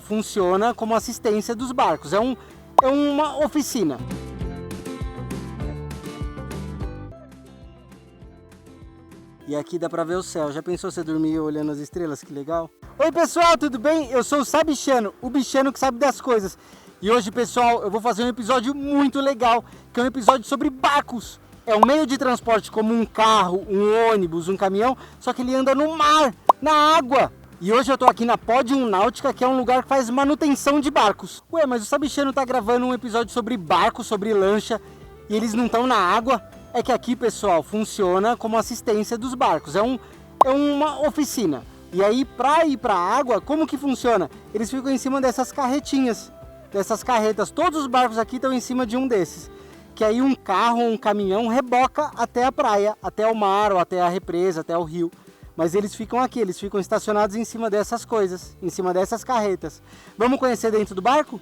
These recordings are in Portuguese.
funciona como assistência dos barcos. É uma oficina. E aqui dá pra ver o céu. Já pensou você dormir olhando as estrelas? Que legal. Oi pessoal, tudo bem? Eu sou o Sabichano, o bichano que sabe das coisas. E hoje, pessoal, eu vou fazer um episódio muito legal, que é um episódio sobre barcos. É um meio de transporte como um carro, um ônibus, um caminhão, só que ele anda no mar, na água. E hoje eu tô aqui na Podium Náutica, que é um lugar que faz manutenção de barcos. Ué, mas o Sabichano tá gravando um episódio sobre barco, sobre lancha, e eles não estão na água? É que aqui, pessoal, funciona como assistência dos barcos. É uma oficina. E aí, para ir para a água, como que funciona? Eles ficam em cima dessas carretinhas, dessas carretas. Todos os barcos aqui estão em cima de um desses. Que aí um carro ou um caminhão reboca até a praia, até o mar, ou até a represa, até o rio. Mas eles ficam aqui, eles ficam estacionados em cima dessas coisas, em cima dessas carretas. Vamos conhecer dentro do barco?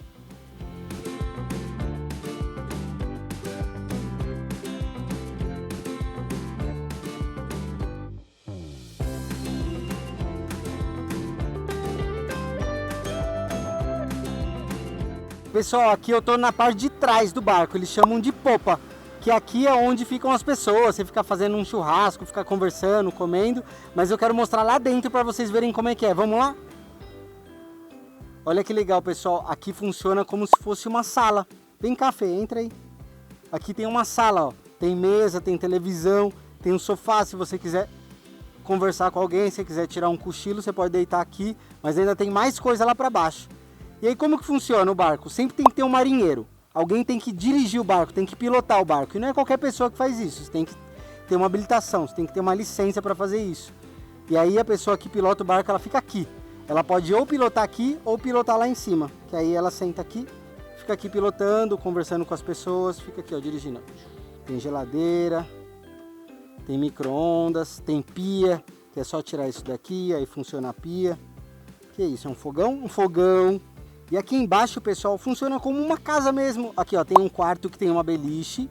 Pessoal, aqui eu tô na parte de trás do barco, eles chamam de popa, que aqui é onde ficam as pessoas, você fica fazendo um churrasco, fica conversando, comendo, mas eu quero mostrar lá dentro para vocês verem como é que é, vamos lá? Olha que legal, pessoal, aqui funciona como se fosse uma sala. Vem cá, Fê, entra aí. Aqui tem uma sala, ó. Tem mesa, tem televisão, tem um sofá, se você quiser conversar com alguém, se quiser tirar um cochilo, você pode deitar aqui, mas ainda tem mais coisa lá para baixo. E aí como que funciona o barco? Sempre tem que ter um marinheiro. Alguém tem que dirigir o barco, tem que pilotar o barco. E não é qualquer pessoa que faz isso. Você tem que ter uma habilitação, você tem que ter uma licença para fazer isso. E aí a pessoa que pilota o barco, ela fica aqui. Ela pode ou pilotar aqui ou pilotar lá em cima. Que aí ela senta aqui, fica aqui pilotando, conversando com as pessoas, fica aqui, ó, dirigindo. Tem geladeira, tem micro-ondas, tem pia, que é só tirar isso daqui, aí funciona a pia. Que é isso? É um fogão? Um fogão. E aqui embaixo, pessoal, funciona como uma casa mesmo. Aqui, ó, tem um quarto que tem uma beliche.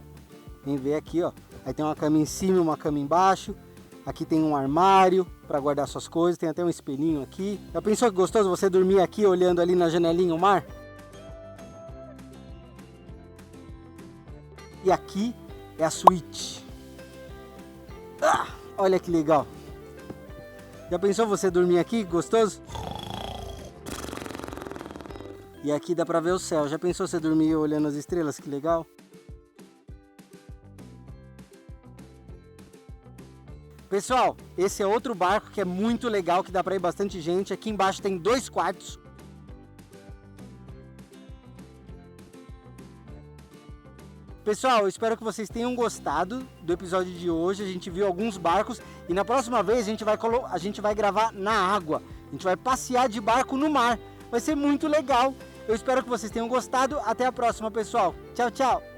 Vem ver aqui, ó. Aí tem uma cama em cima e uma cama embaixo. Aqui tem um armário para guardar suas coisas. Tem até um espelhinho aqui. Já pensou que gostoso você dormir aqui olhando ali na janelinha o mar? E aqui é a suíte. Ah, olha que legal. Já pensou você dormir aqui? Gostoso? E aqui dá pra ver o céu. Já pensou você dormir olhando as estrelas? Que legal. Pessoal, esse é outro barco que é muito legal, que dá pra ir bastante gente. Aqui embaixo tem 2 quartos. Pessoal, eu espero que vocês tenham gostado do episódio de hoje. A gente viu alguns barcos e na próxima vez a gente vai gravar na água. A gente vai passear de barco no mar. Vai ser muito legal. Eu espero que vocês tenham gostado. Até a próxima, pessoal. Tchau, tchau.